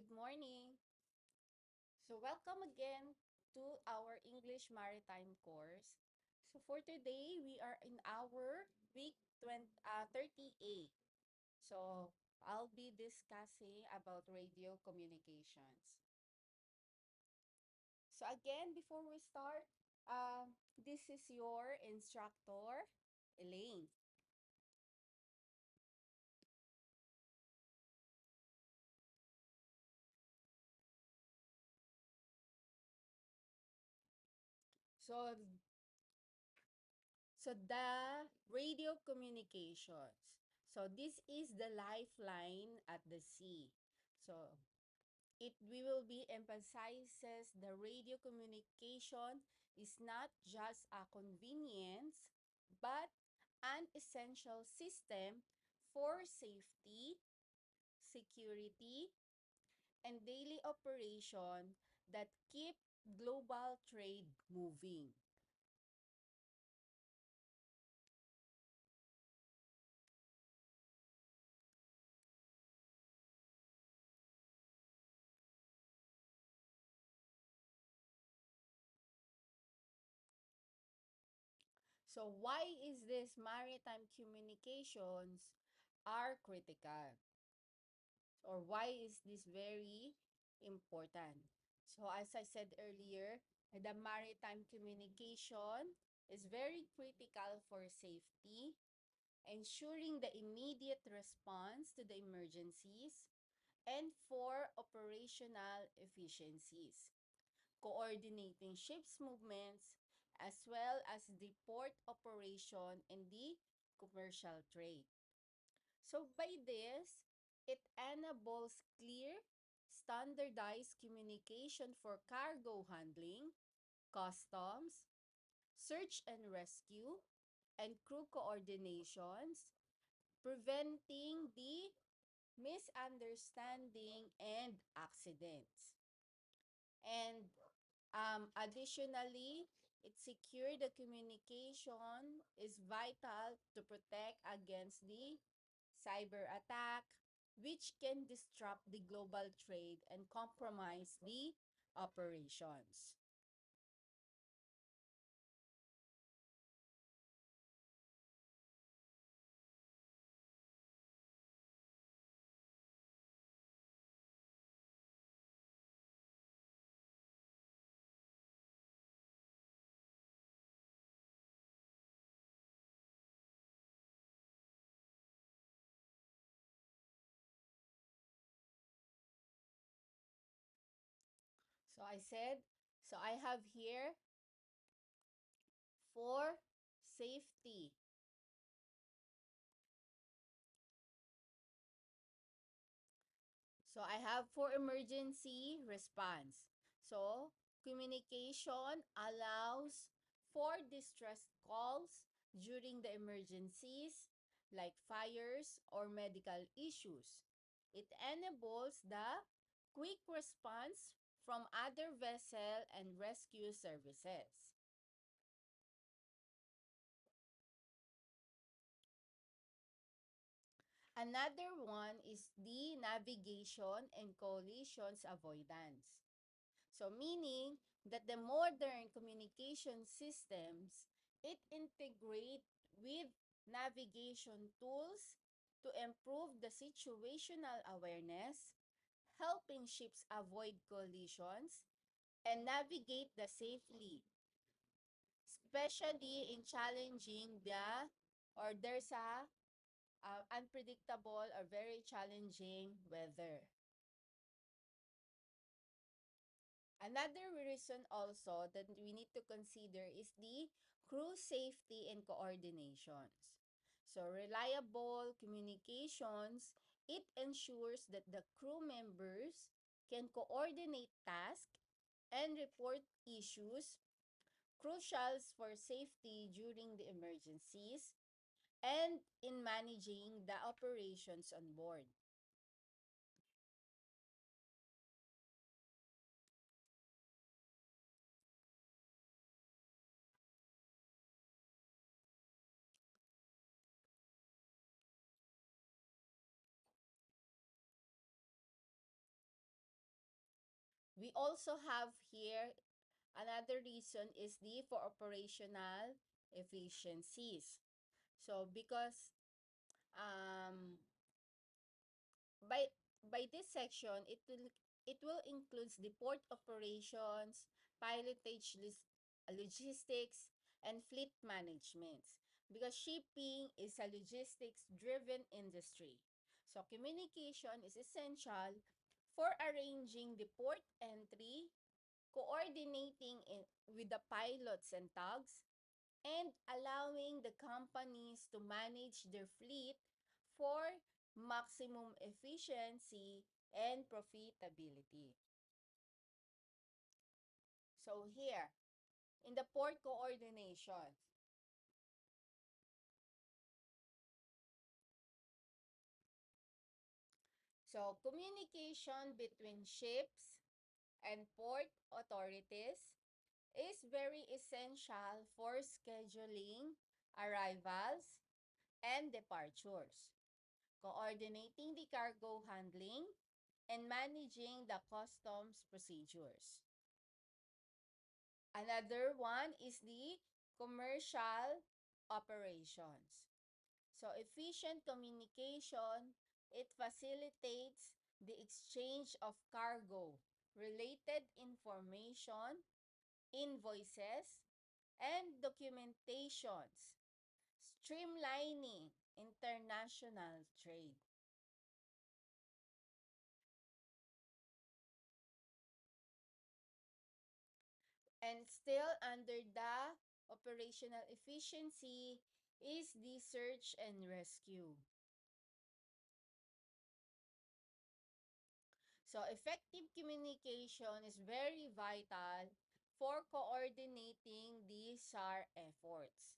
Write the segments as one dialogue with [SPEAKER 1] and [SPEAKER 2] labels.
[SPEAKER 1] Good morning. Welcome again to our English Maritime course. For today, we are in our week 38. So, I'll be discussing about radio communications. So, again, before we start, this is your instructor, Elaine. So, So the radio communications. So this is the lifeline at the sea. So it we will be emphasizes the radio communication is not just a convenience but an essential system for safety, security, and daily operation that keep global trade moving. So why is this maritime communications are critical? Or why is this very important? So as I said earlier, the maritime communication is very critical for safety, ensuring the immediate response to the emergencies, and for operational efficiencies, coordinating ships movements, as well as the port operation and the commercial trade. So by this, it enables clear, standardized communication for cargo handling, customs, search and rescue, and crew coordinations, preventing the misunderstanding and accidents. And additionally, it secure the communication is vital to protect against the cyber attack, which can disrupt the global trade and compromise the operations. So I said, so I have here for safety. So I have for emergency response. So communication allows for distress calls during the emergencies like fires or medical issues. It enables the quick response from other vessel and rescue services. Another one is the navigation and collisions avoidance. So meaning that the modern communication systems, it integrate with navigation tools to improve the situational awareness, helping ships avoid collisions and navigate the safely, especially in challenging or there's a unpredictable or very challenging weather. Another reason also that we need to consider is the crew safety and coordinations. So reliable communications, it ensures that the crew members can coordinate tasks and report issues crucial for safety during the emergencies and in managing the operations on board. We also have here another reason is the for operational efficiencies. So because um, by by this section, it will includes the port operations, pilotage logistics, and fleet management. Because shipping is a logistics-driven industry. So communication is essential for arranging the port entry, coordinating with the pilots and tugs, and allowing the companies to manage their fleet for maximum efficiency and profitability. So here, in the port coordination, so communication between ships and port authorities is very essential for scheduling arrivals and departures, coordinating the cargo handling, and managing the customs procedures. Another one is the commercial operations. So efficient communication, it facilitates the exchange of cargo, related information, invoices, and documentations, streamlining international trade. And still under the operational efficiency is the search and rescue. So effective communication is very vital for coordinating the SAR efforts.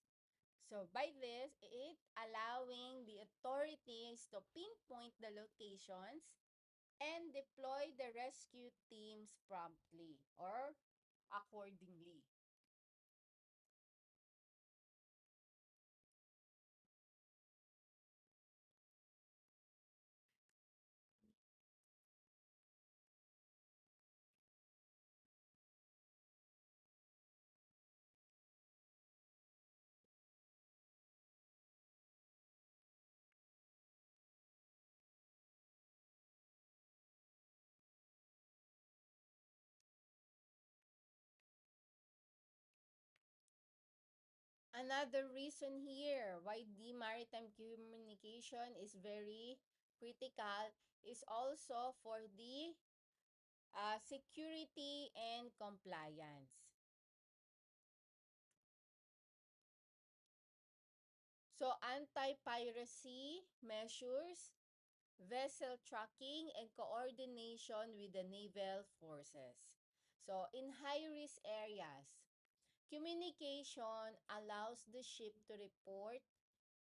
[SPEAKER 1] So by this, it allowing the authorities to pinpoint the locations and deploy the rescue teams promptly or accordingly. Another reason here why the maritime communication is very critical is also for the security and compliance. So anti-piracy measures, vessel tracking, and coordination with the naval forces. So in high-risk areas, communication allows the ship to report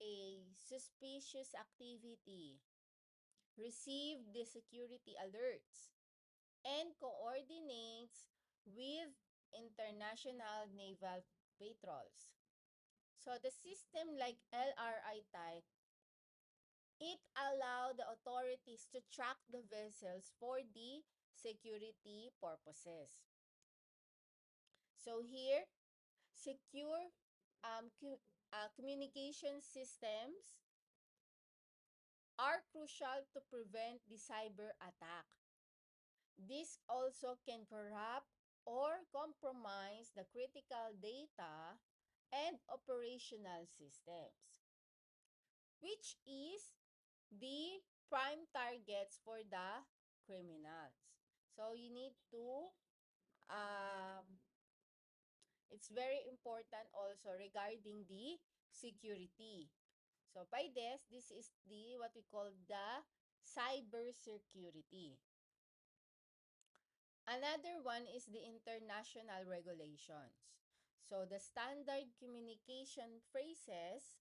[SPEAKER 1] a suspicious activity, receive the security alerts, and coordinates with international naval patrols. So the system like LRI type, it allow the authorities to track the vessels for the security purposes. So here, secure communication systems are crucial to prevent the cyber attack. This also can corrupt or compromise the critical data and operational systems, which is the prime targets for the criminals. So you need to, it's very important also regarding the security. So by this is the what we call the cyber security. Another one is the international regulations. So the standard communication phrases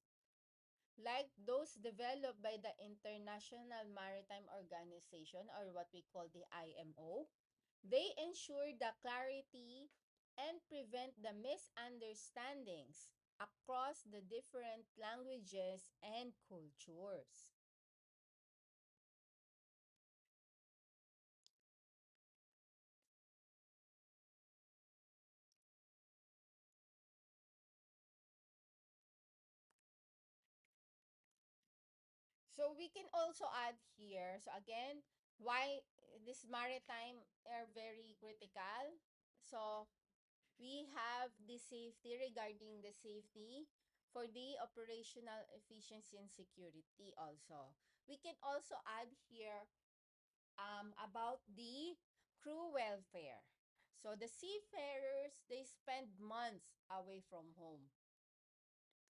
[SPEAKER 1] like those developed by the International Maritime Organization or what we call the IMO, they ensure the clarity and prevent the misunderstandings across the different languages and cultures. So we can also add here, so again, why this maritime are very critical. So we have the safety, regarding the safety for the operational efficiency and security also. We can also add here about the crew welfare. So the seafarers, they spend months away from home.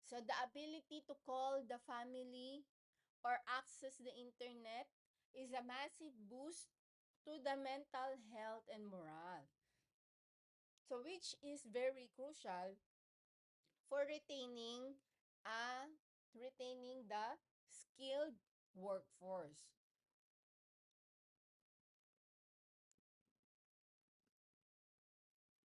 [SPEAKER 1] So the ability to call the family or access the internet is a massive boost to the mental health and morale. So which is very crucial for uh retaining the skilled workforce.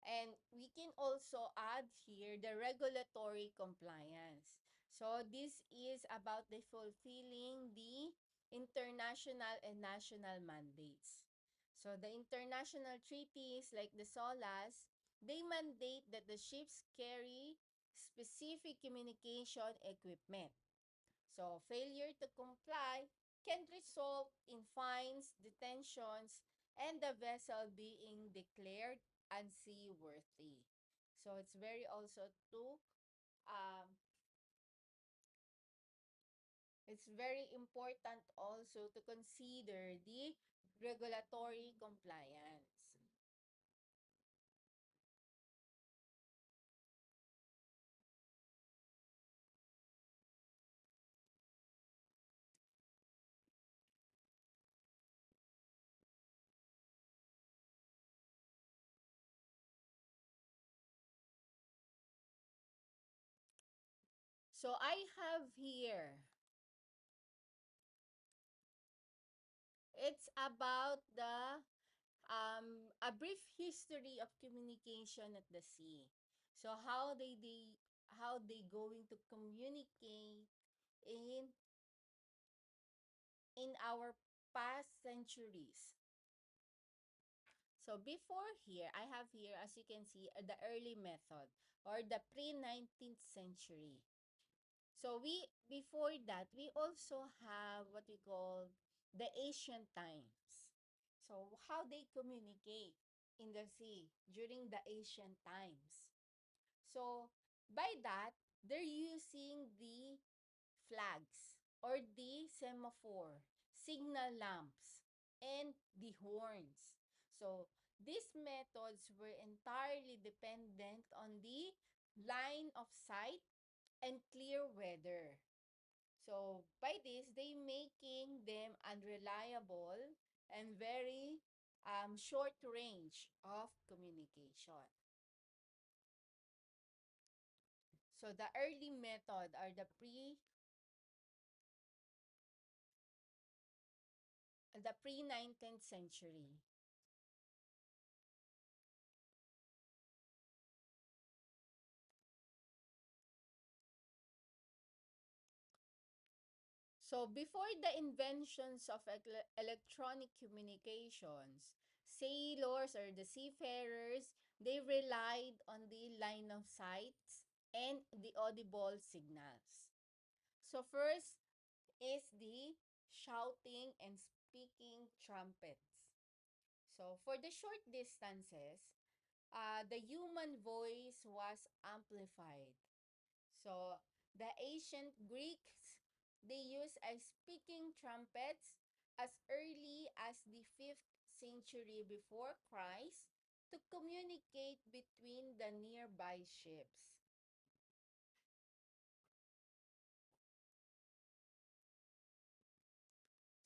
[SPEAKER 1] And we can also add here the regulatory compliance. So this is about the fulfilling the international and national mandates. So the international treaties like the SOLAS, they mandate that the ships carry specific communication equipment. So failure to comply can result in fines, detentions, and the vessel being declared unseaworthy. So it's very also to um, it's very important also to consider the regulatory compliance. So I have here, it's about the a brief history of communication at the sea. So how they going to communicate in our past centuries. So before here, I have here, as you can see, the early method or the pre-19th century. So we before that, we also have what we call the ancient times. So how they communicate in the sea during the ancient times. So by that, they're using the flags or the semaphore, signal lamps, and the horns. So these methods were entirely dependent on the line of sight and clear weather. So by this, they making them unreliable and very short range of communication. So the early method are the pre-19th century. So before the inventions of electronic communications, sailors or the seafarers, they relied on the line of sight and the audible signals. So first is the shouting and speaking trumpets. So for the short distances, the human voice was amplified. So the ancient Greeks, they used a speaking trumpets as early as the 5th century before Christ to communicate between the nearby ships.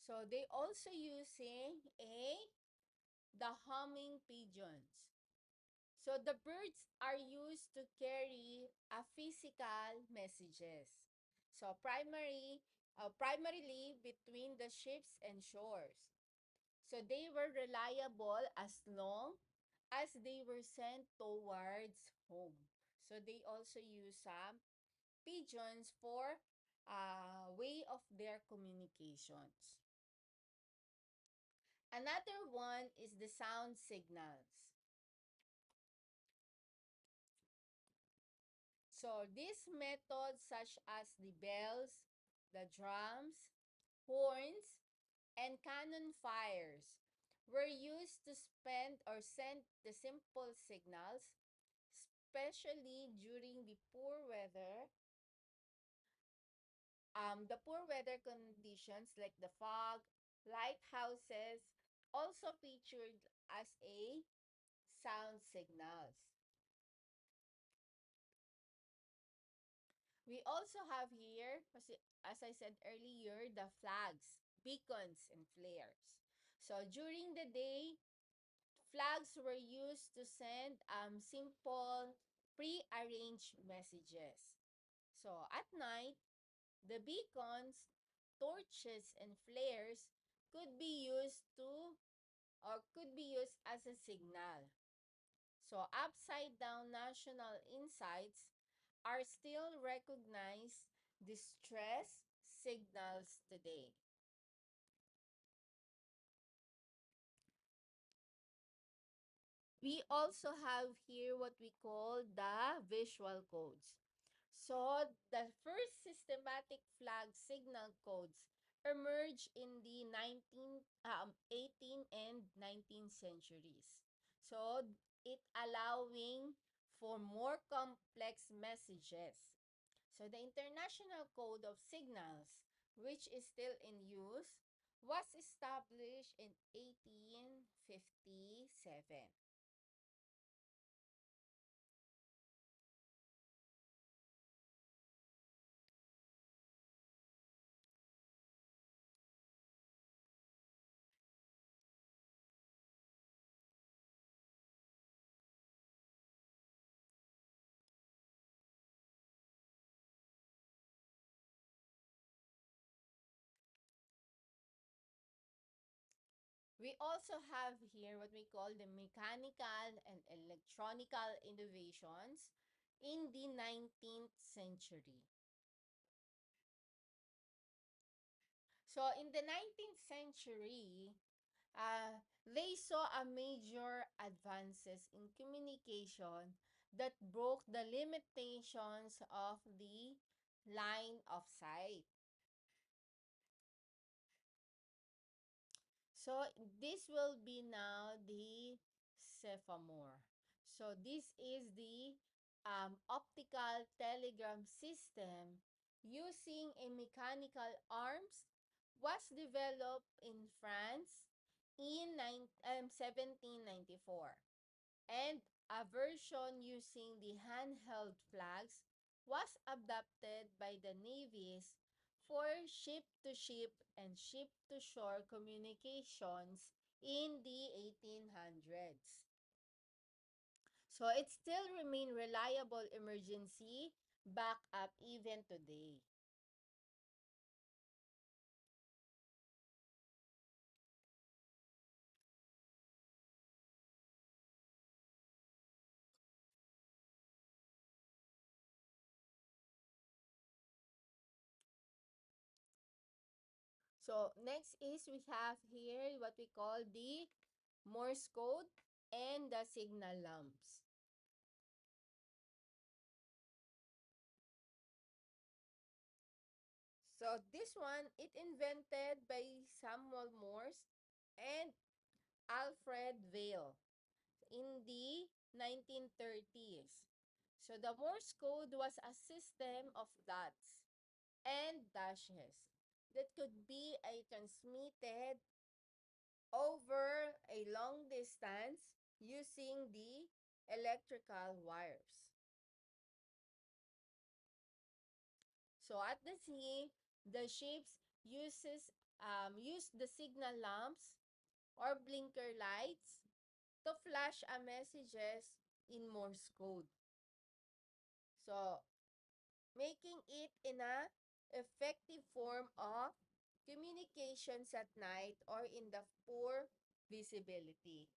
[SPEAKER 1] So they also using the humming pigeons. So the birds are used to carry a physical messages. So primarily between the ships and shores. So they were reliable as long as they were sent towards home. So they also use some pigeons for way of their communications. Another one is the sound signals. So these methods such as the bells, the drums, horns, and cannon fires were used to spend or send the simple signals, especially during the poor weather conditions like the fog. Lighthouses also featured as a sound signals. We also have here, as I said earlier, the flags, beacons, and flares. So during the day, flags were used to send simple, pre-arranged messages. So at night, the beacons, torches, and flares could be used to or could be used as a signal. So upside down national insights are still recognized distress signals today. We also have here what we call the visual codes. So the first systematic flag signal codes emerged in the 18th and 19th centuries. So it allowing for more complex messages. So the International Code of Signals, which is still in use, was established in 1857. We also have here what we call the mechanical and electronical innovations in the 19th century. So in the 19th century, they saw a major advances in communication that broke the limitations of the line of sight. So this will be now the Cephomore. So this is the optical telegram system using a mechanical arms was developed in France in 1794. And a version using the handheld flags was adopted by the navies for ship-to-ship and ship-to-shore communications in the 1800s. So it still remain reliable emergency backup even today. So next is we have here what we call the Morse code and the signal lamps. So this one, it invented by Samuel Morse and Alfred Vail in the 1930s. So the Morse code was a system of dots and dashes that could be transmitted over a long distance using the electrical wires. So at the sea, the ships use the signal lamps or blinker lights to flash a messages in Morse code. So making it in a effective form of communications at night or in the poor visibility.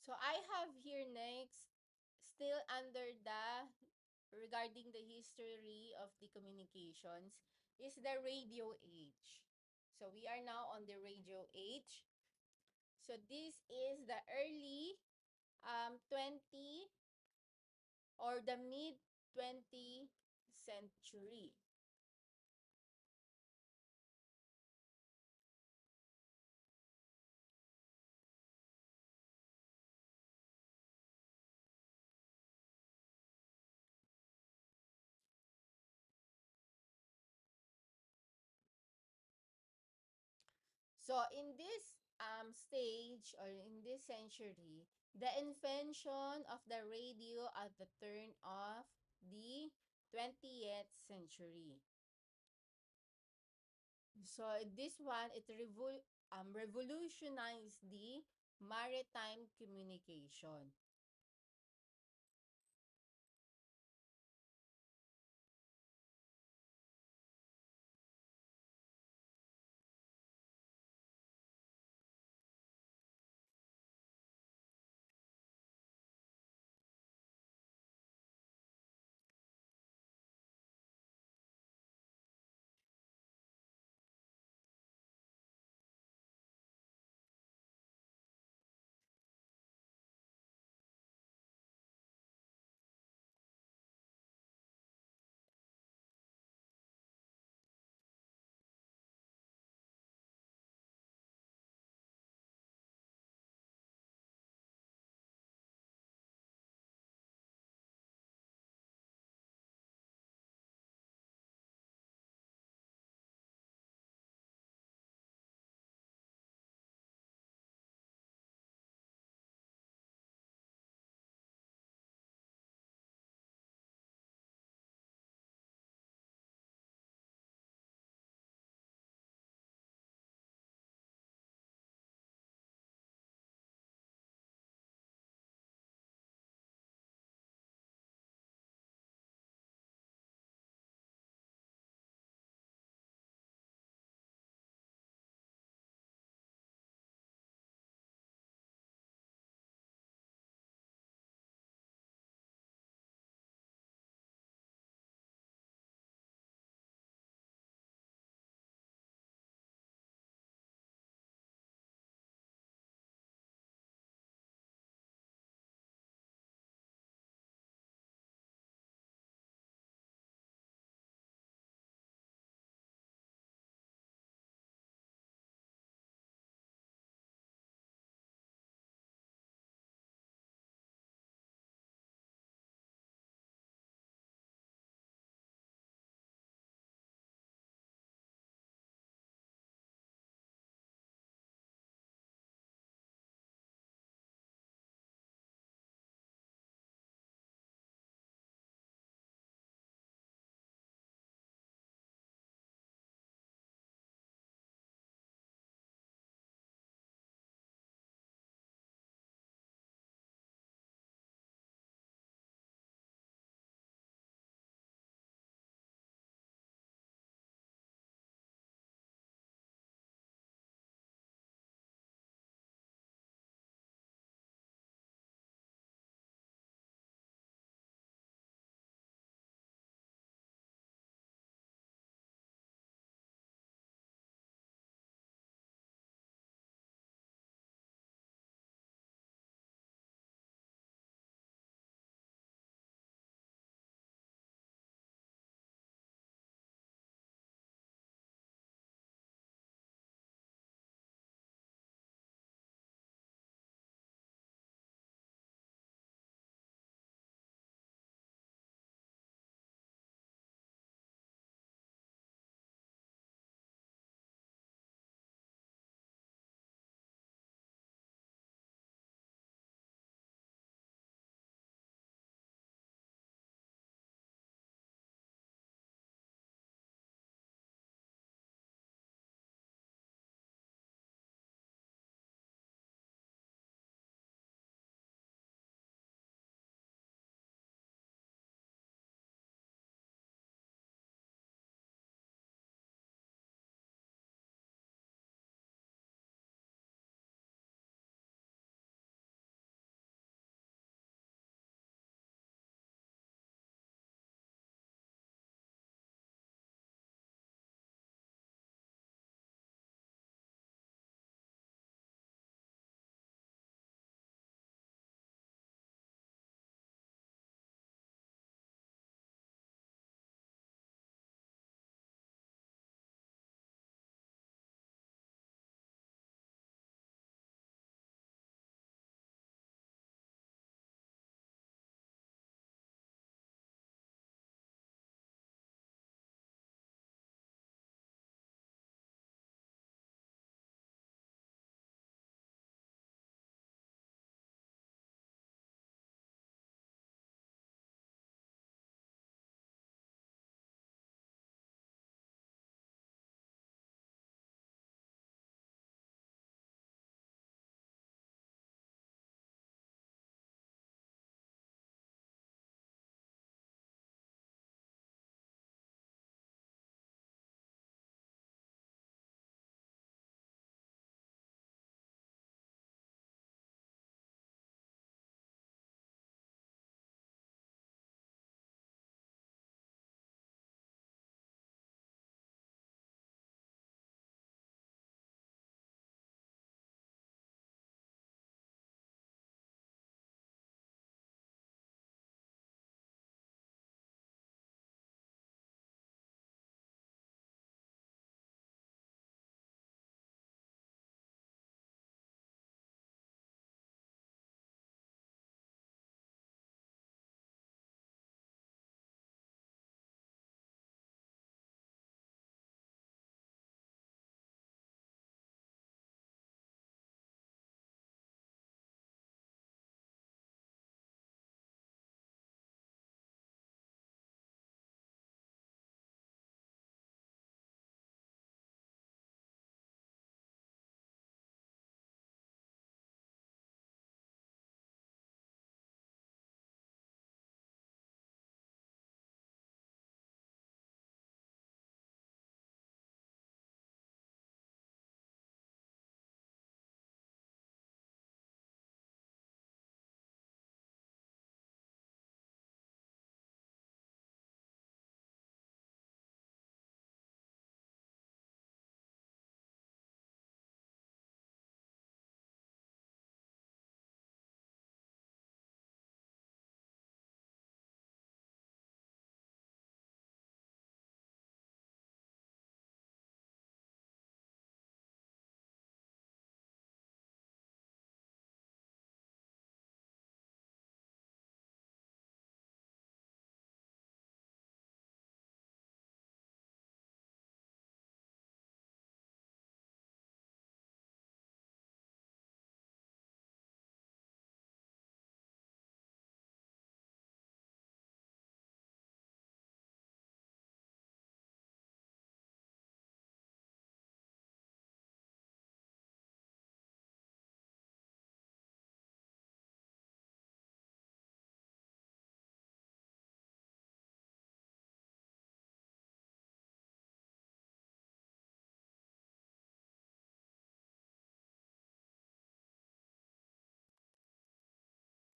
[SPEAKER 1] So I have here next, still under the regarding the history of the communications, is the radio age. So we are now on the radio age. So this is the early 20 or the mid 20th century. So in this stage or in this century, the invention of the radio at the turn of the 20th century. So this one, it revolutionized the maritime communication.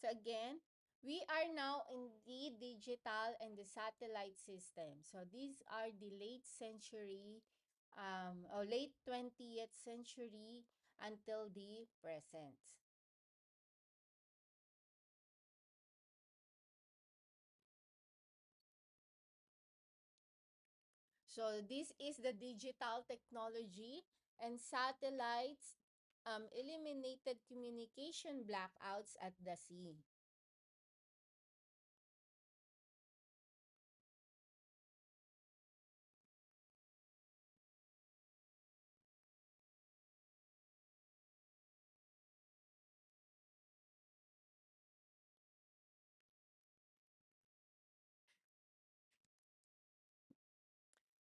[SPEAKER 1] So again, we are now in the digital and the satellite system. So these are the late century or late 20th century until the present. So this is the digital technology, and satellites eliminated communication blackouts at the sea.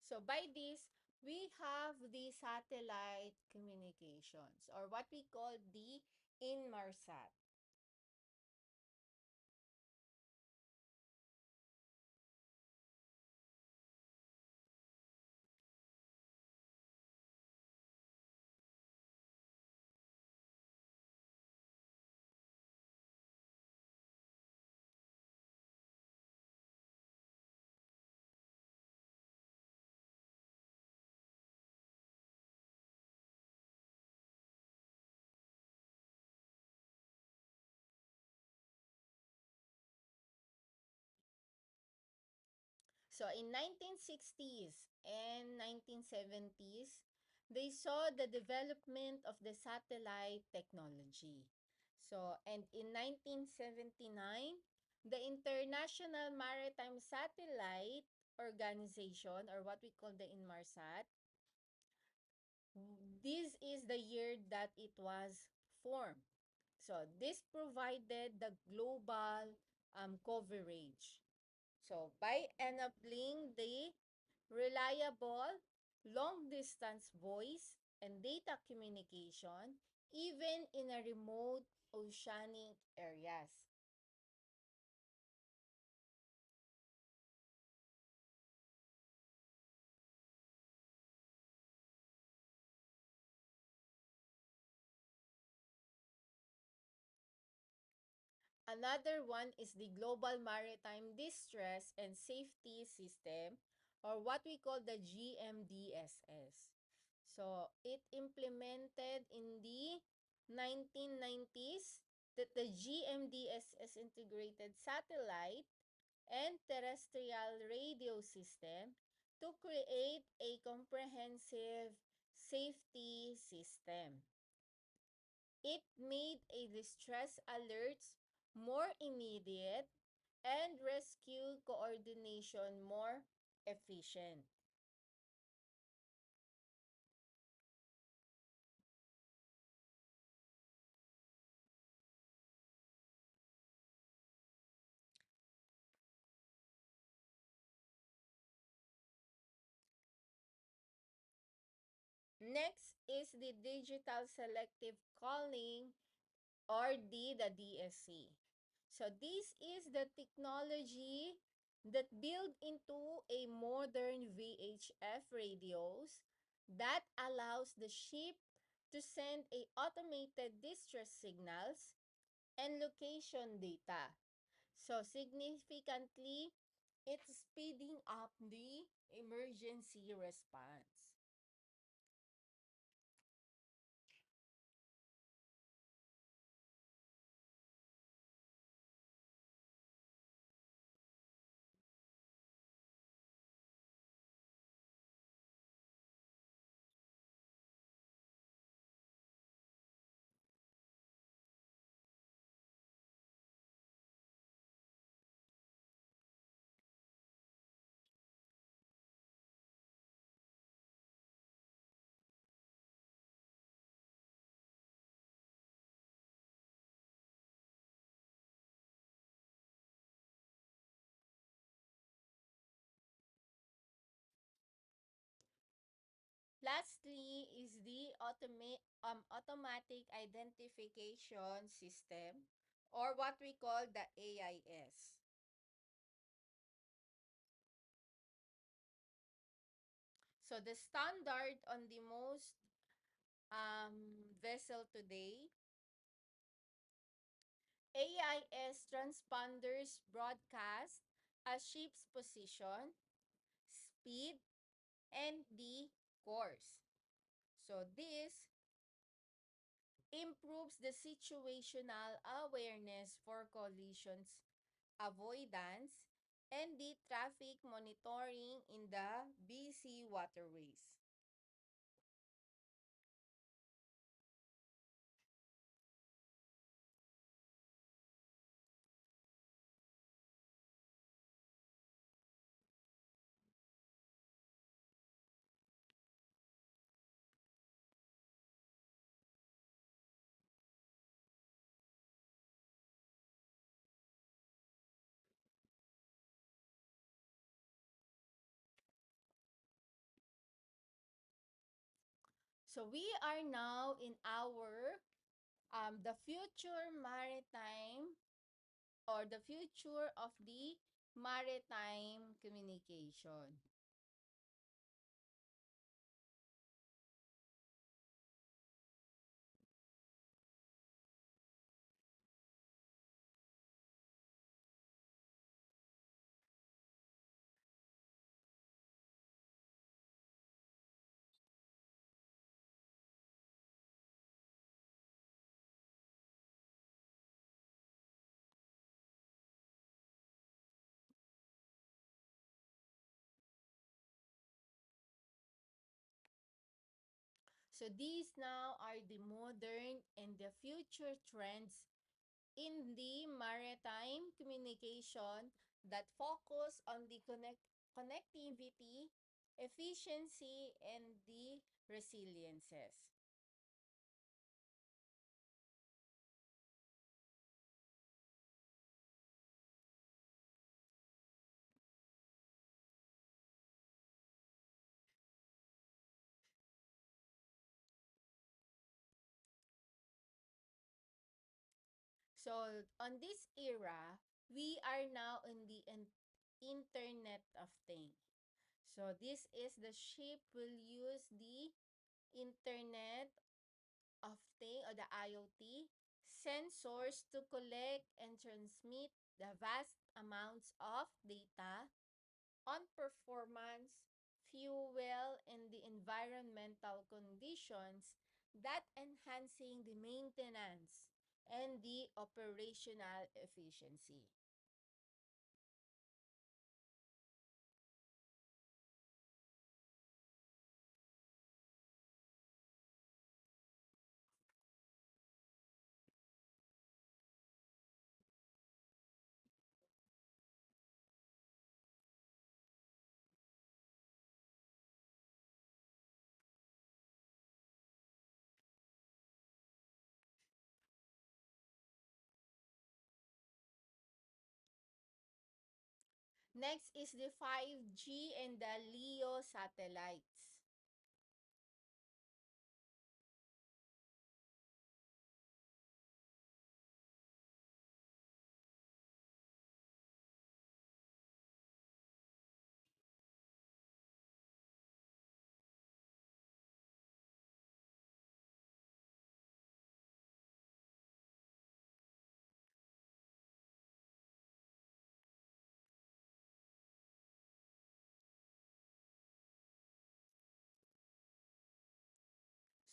[SPEAKER 1] So by this, we have the satellite communications, or what we call the Inmarsat. So in 1960s and 1970s, they saw the development of the satellite technology. So and in 1979, the International Maritime Satellite Organization, or what we call the Inmarsat, this is the year that it was formed. So this provided the global coverage. So by enabling the reliable long distance voice and data communication even in a remote oceanic areas. Another one is the Global Maritime Distress and Safety System, or what we call the GMDSS. So it implemented in the 1990s that the GMDSS integrated satellite and terrestrial radio system to create a comprehensive safety system. It made a distress alerts more immediate and rescue coordination more efficient. Next is the digital selective calling, or the DSC. So this is the technology that built into a modern VHF radios that allows the ship to send a automated distress signals and location data. So significantly, it's speeding up the emergency response. Lastly is the automatic identification system, or what we call the AIS. So the standard on the most vessel today AIS transponders broadcast a ship's position, speed, and the course. So this improves the situational awareness for collisions avoidance and the traffic monitoring in the busy waterways. So we are now in our the future maritime or the future of the maritime communication. So these now are the modern and the future trends in the maritime communication that focus on the connectivity, efficiency, and the resiliences. So on this era, we are now in the Internet of Things. So this is the ship will use the Internet of Things or the IoT sensors to collect and transmit the vast amounts of data on performance, fuel, and the environmental conditions that enhancing the maintenance and the operational efficiency. Next is the 5G and the LEO satellites.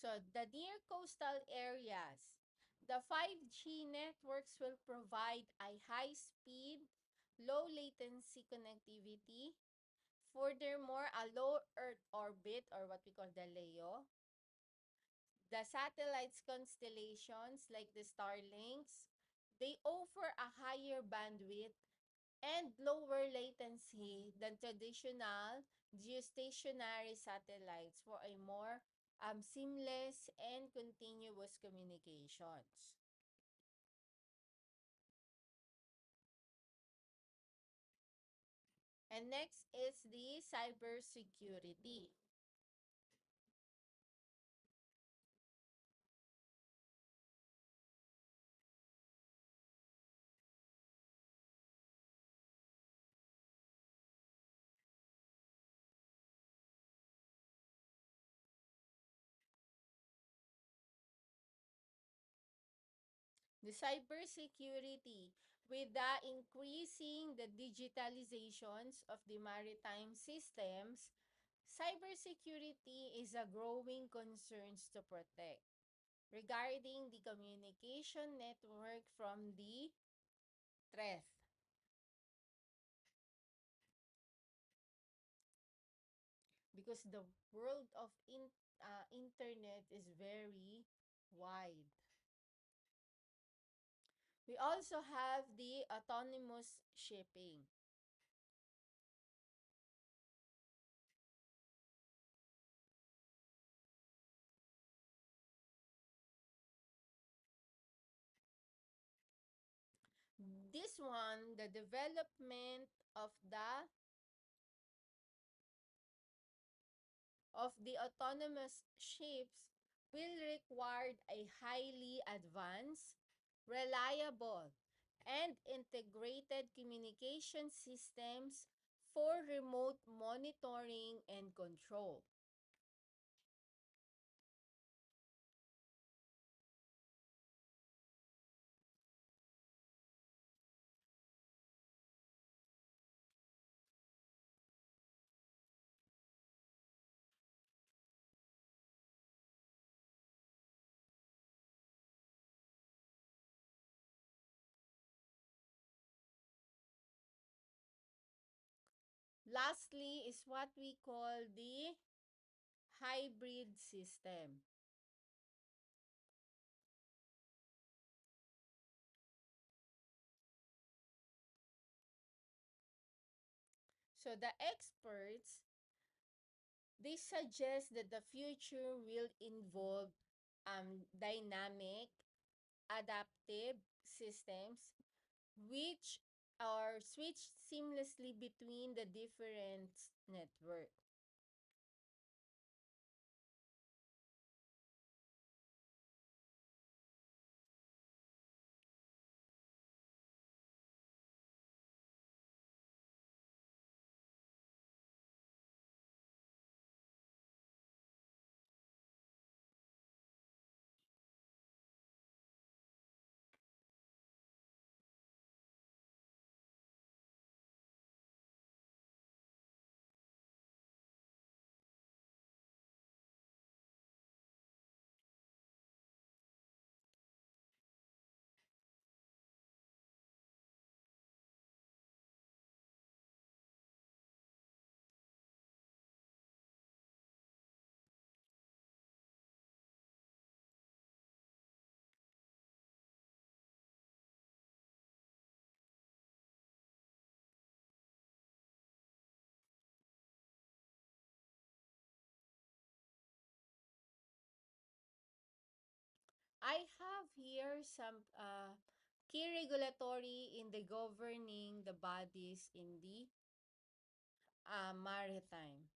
[SPEAKER 1] So the near coastal areas, the 5G networks will provide a high speed, low latency connectivity. Furthermore, a low Earth orbit or what we call the LEO, the satellites constellations like the Starlinks, they offer a higher bandwidth and lower latency than traditional geostationary satellites for a more seamless and continuous communications. And next is the cybersecurity. The cybersecurity, with the increasing the digitalizations of the maritime systems, cybersecurity is a growing concern to protect regarding the communication network from the threat. Because the world of internet is very wide. We also have the autonomous shipping. This one, the development of the autonomous ships will require a highly advanced, reliable, and integrated communication systems for remote monitoring and control. Lastly is what we call the hybrid system. So the experts, they suggest that the future will involve dynamic, adaptive systems which are switched seamlessly between the different network. I have here some key regulatory in the governing the bodies in the maritime.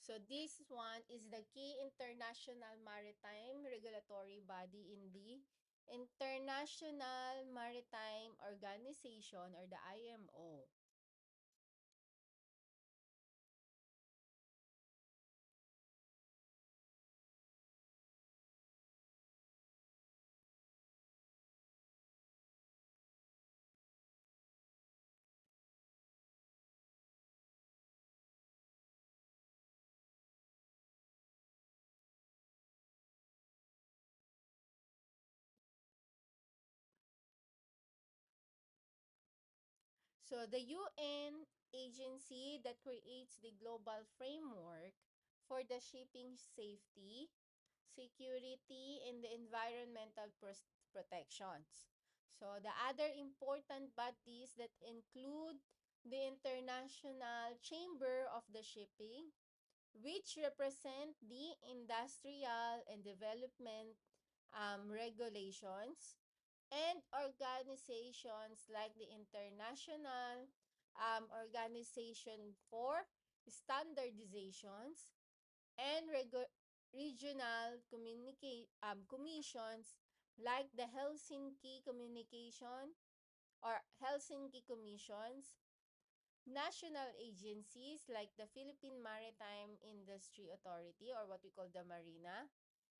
[SPEAKER 1] So this one is the key international maritime regulatory body in the International Maritime Organization or the IMO. So the UN agency that creates the global framework for the shipping safety, security, and the environmental protections. So the other important bodies that include the International Chamber of the Shipping, which represent the industrial and development regulations, and organizations like the International Organization for Standardizations and regional commissions like the Helsinki Communication or Helsinki Commissions, national agencies like the Philippine Maritime Industry Authority or what we call the Marina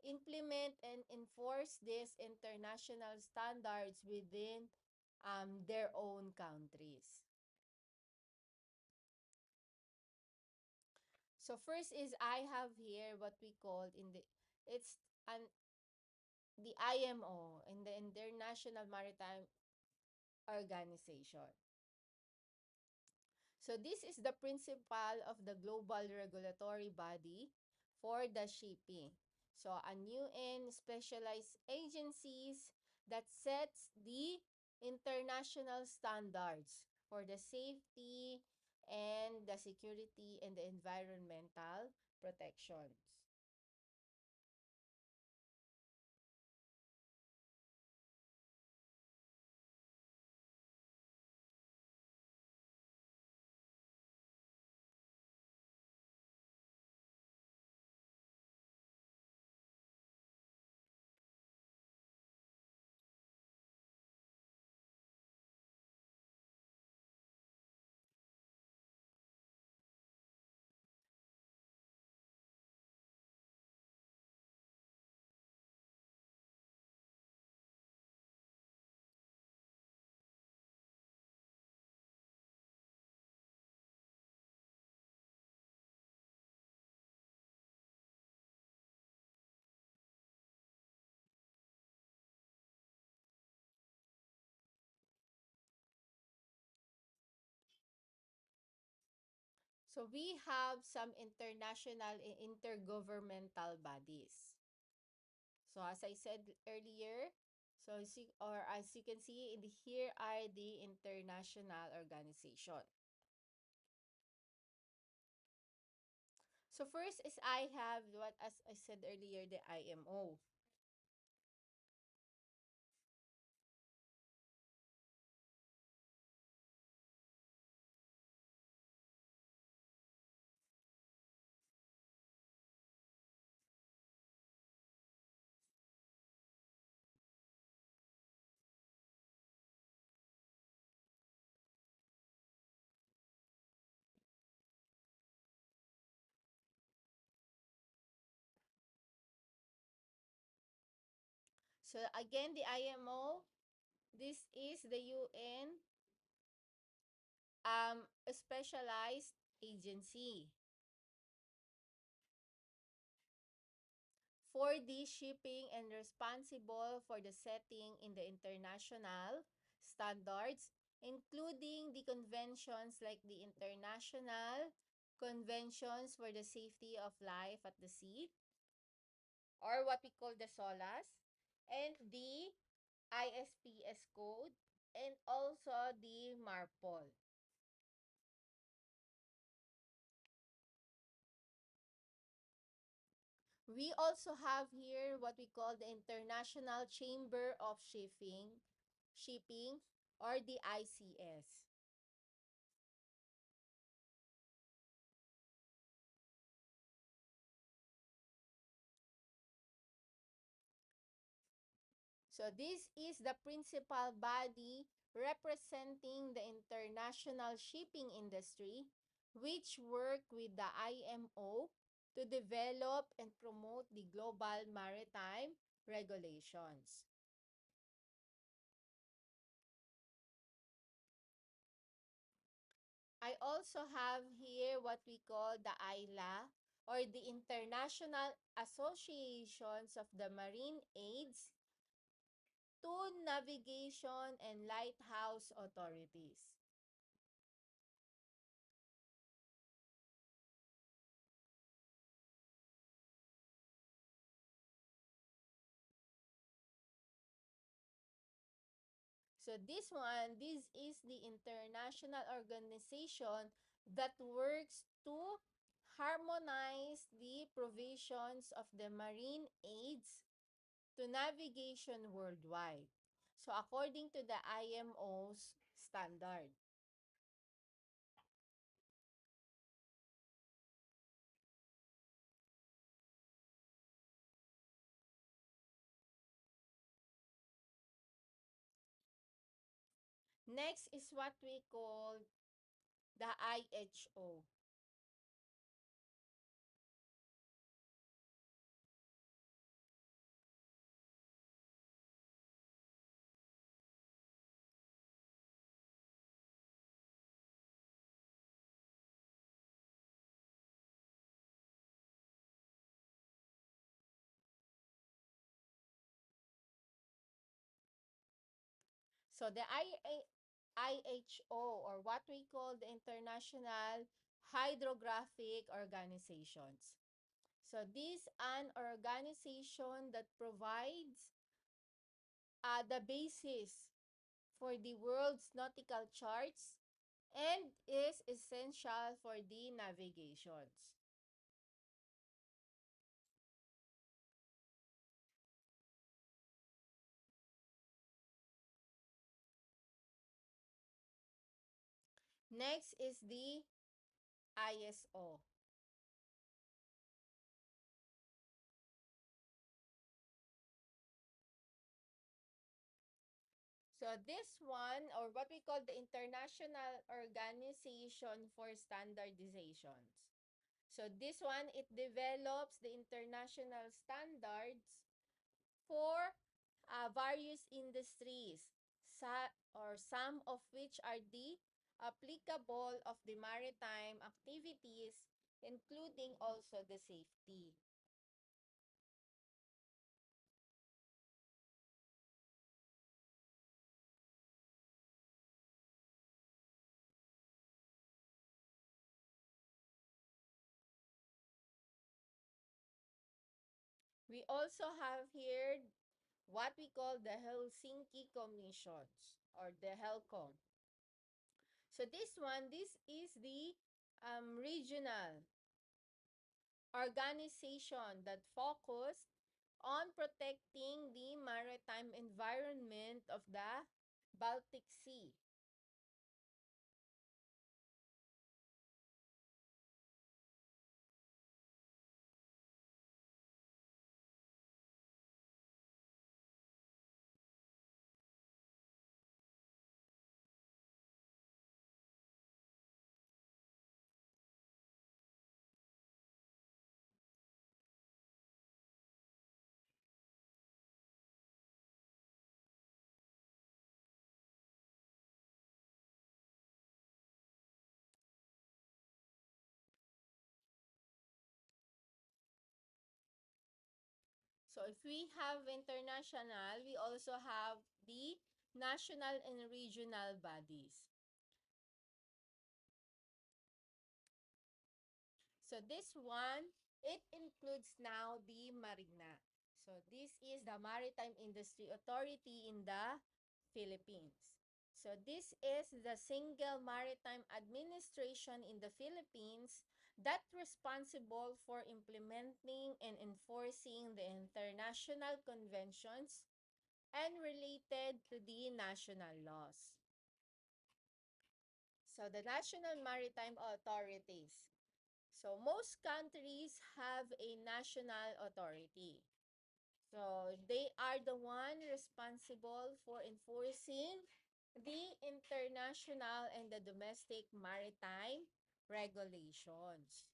[SPEAKER 1] implement and enforce these international standards within their own countries. So first is I have here what we call in the it's an the IMO in the International Maritime Organization. So this is the principle of the global regulatory body for the shipping. So an UN specialized agencies that sets the international standards for the safety and the security and the environmental protections. So we have some international and intergovernmental bodies. So as I said earlier, so as you can see in here are the international organization. So first is I have what as I said earlier the IMO. So again the IMO, this is the UN specialized agency for the shipping and responsible for the setting in the international standards, including the conventions like the International Conventions for the Safety of Life at the Sea, or what we call the SOLAS, and the ISPS code, and also the MARPOL. We also have here what we call the International Chamber of Shipping or the ICS. So this is the principal body representing the international shipping industry which work with the IMO to develop and promote the global maritime regulations. I also have here what we call the ILA or the International Associations of the Marine Aids to Navigation and Lighthouse Authorities. So this is the international organization that works to harmonize the provisions of the marine aids to navigation worldwide. So according to the IMO's standard. Next is what we call the IHO. So the IHO, or what we call the International Hydrographic Organizations. So this an organization that provides the basis for the world's nautical charts and is essential for the navigations. Next is the ISO. So this one, or what we call the International Organization for Standardizations. So this one, it develops the international standards for various industries, or some of which are the applicable of the maritime activities, including also the safety. We also have here what we call the Helsinki Commissions, or the HELCOM. So this is the regional organization that focus on protecting the maritime environment of the Baltic Sea. So if we have international, we also have the national and regional bodies. So this one, it includes now the Marina. So this is the Maritime Industry Authority in the Philippines. So this is the single maritime administration in the Philippines that responsible for implementing and enforcing the international conventions and related to the national laws. So the national maritime authorities. So most countries have a national authority. So they are the one responsible for enforcing the international and the domestic maritime regulations.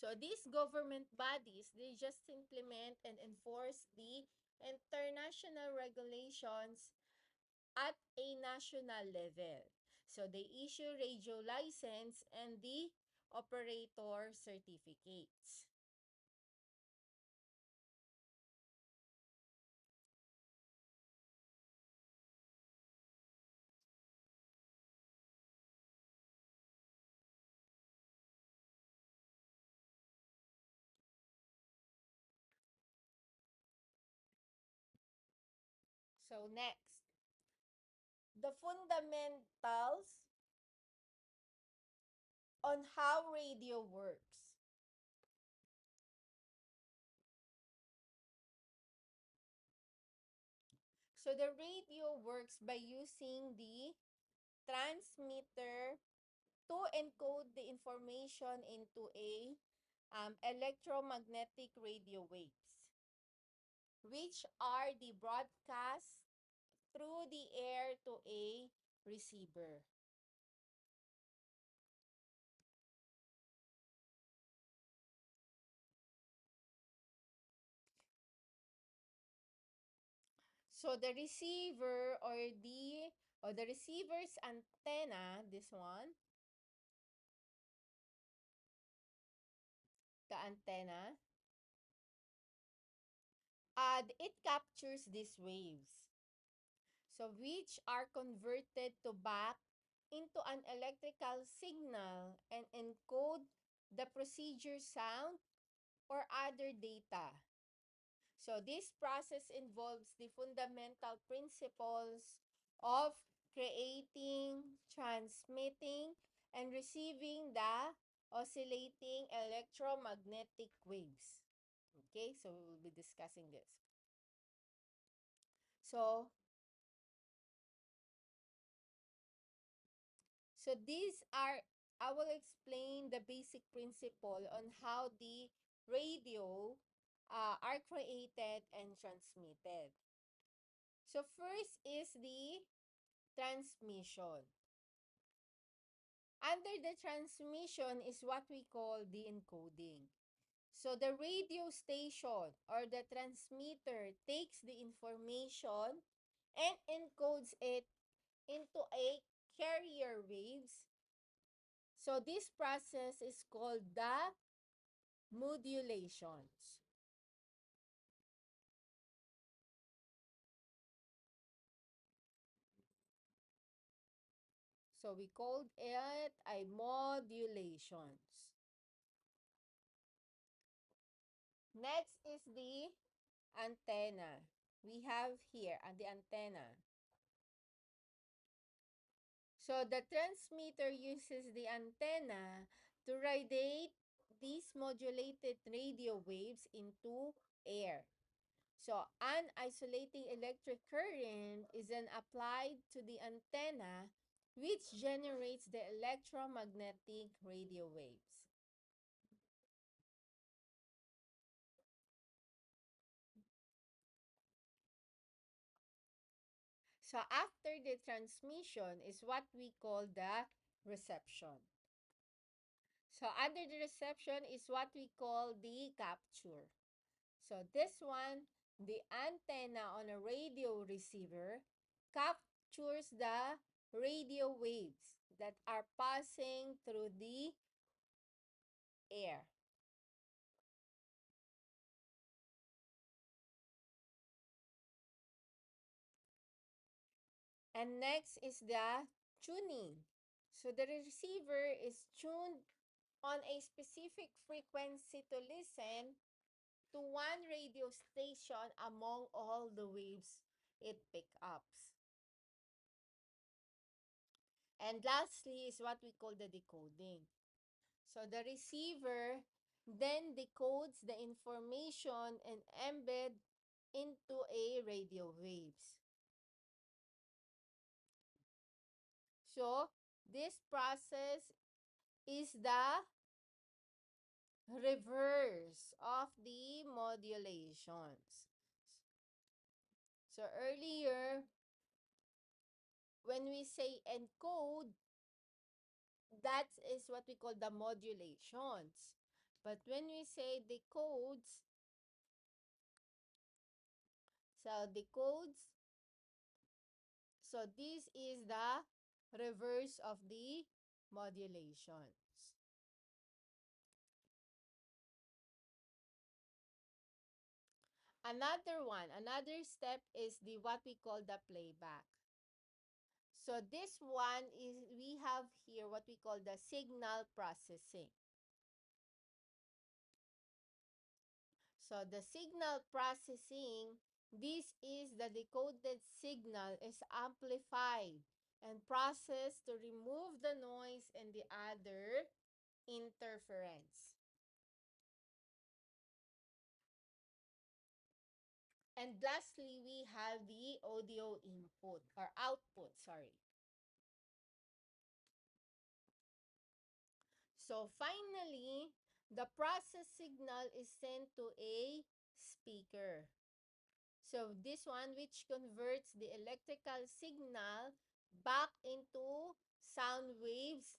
[SPEAKER 1] So these government bodies, they just implement and enforce the international regulations at a national level. So they issue radio license and the operator certificates. So next, the fundamentals on how radio works. So the radio works by using the transmitter to encode the information into a electromagnetic radio waves. which are the broadcast through the air to a receiver. So the receiver or the receiver's antenna, this one, the antenna, it captures these waves. So which are converted to back into an electrical signal and encode the procedure sound or other data. So this process involves the fundamental principles of creating, transmitting, and receiving the oscillating electromagnetic waves. Okay, so we will be discussing this. So, so these are, I will explain the basic principle on how the radio are created and transmitted. So first is the transmission. Under the transmission is what we call the encoding. So the radio station or the transmitter takes the information and encodes it into a carrier waves. So this process is called the modulations. So we called it a modulations. Next is the antenna. We have here the antenna. So the transmitter uses the antenna to radiate these modulated radio waves into air. So an isolating electric current is then applied to the antenna, which generates the electromagnetic radio waves. So after the transmission is what we call the reception. So under the reception is what we call the capture. So this one, the antenna on a radio receiver captures the radio waves that are passing through the air. And next is the tuning. So the receiver is tuned on a specific frequency to listen to one radio station among all the waves it picks up. And lastly is what we call the decoding. So the receiver then decodes the information and embed into a radio waves. So this process is the reverse of the modulations. So earlier, when we say encode, that is what we call the modulations. But when we say decodes, so decodes, so this is the reverse of the modulations. Another step is the what we call the playback. So this one is we have here what we call the signal processing. So the signal processing, this is the decoded signal is amplified and processed to remove the noise and the other interference. And lastly, we have the audio input or output, sorry. So finally, the process signal is sent to a speaker. So this one which converts the electrical signal back into sound waves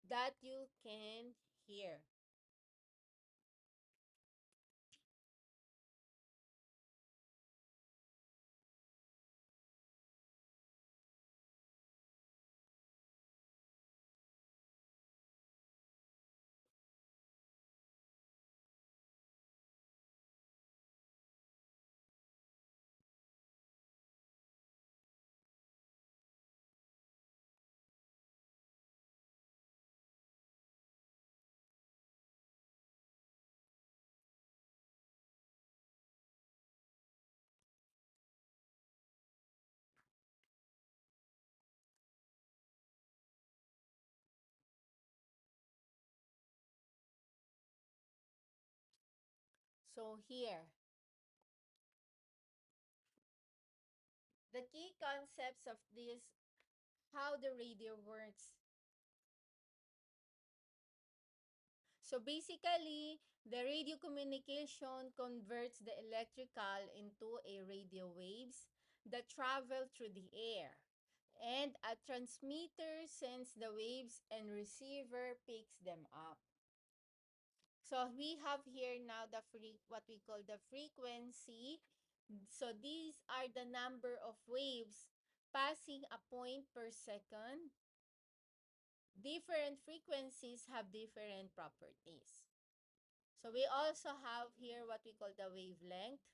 [SPEAKER 1] that you can hear. So here, the key concepts of this, how the radio works. So basically, the radio communication converts the electrical into a radio waves that travel through the air. And a transmitter sends the waves and receiver picks them up. So we have here now what we call the frequency. So these are the number of waves passing a point per second. Different frequencies have different properties. So we also have here what we call the wavelength.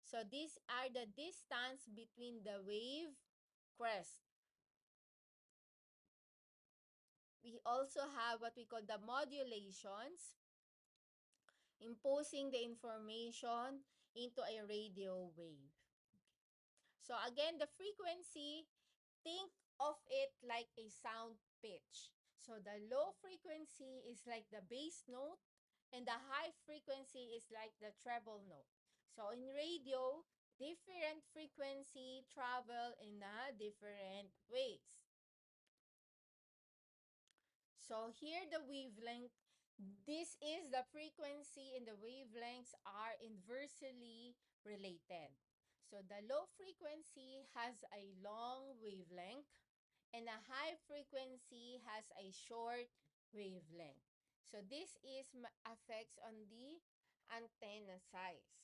[SPEAKER 1] So these are the distance between the wave crest. We also have what we call the modulations, imposing the information into a radio wave. So again, the frequency, think of it like a sound pitch. So the low frequency is like the bass note and the high frequency is like the treble note. So in radio, different frequency travel in different ways. So here the wavelength, this is the frequency and the wavelengths are inversely related. So the low frequency has a long wavelength and a high frequency has a short wavelength. So this is affects on the antenna size.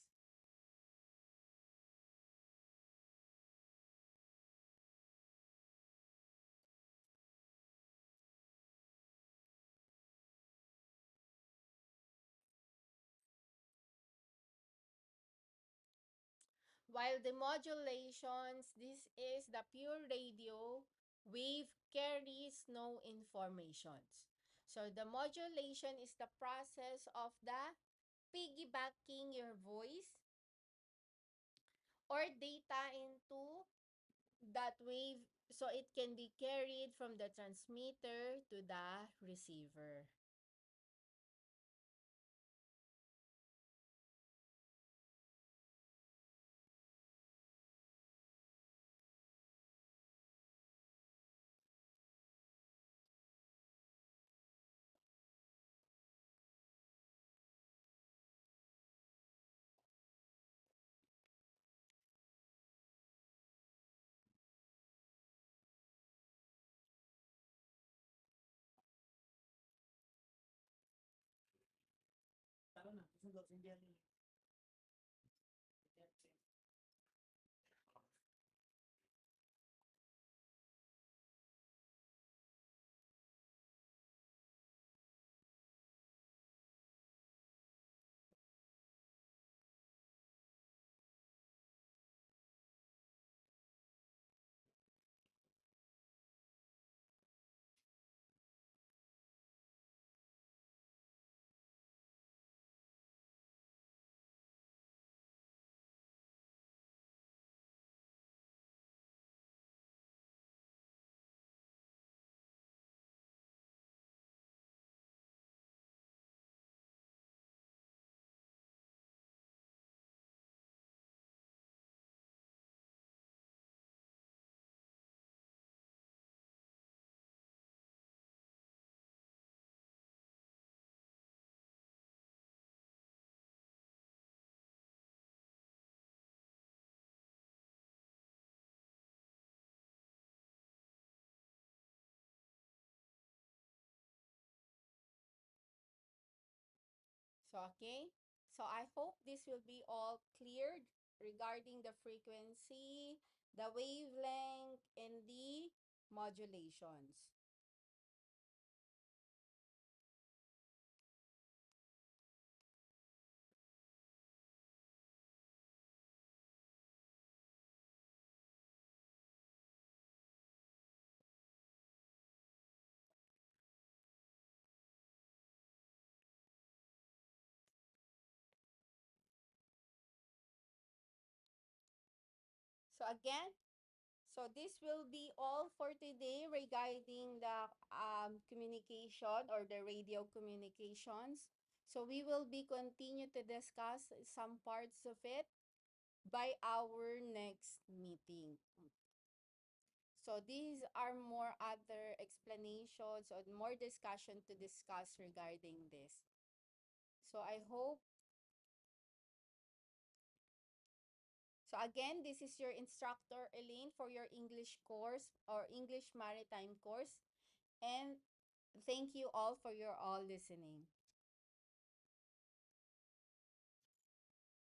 [SPEAKER 1] While the modulations, this is the pure radio wave carries no informations. So the modulation is the process of the piggybacking your voice or data into that wave so it can be carried from the transmitter to the receiver. So, okay. So, I hope this will be all cleared regarding the frequency, the wavelength, and the modulations. So, again, so this will be all for today regarding the communication or the radio communications. So we will be continue to discuss some parts of it by our next meeting. So these are more other explanations or more discussion to discuss regarding this. So I hope, so again, this is your instructor Elaine for your English course or English Maritime course. And thank you all for your all listening.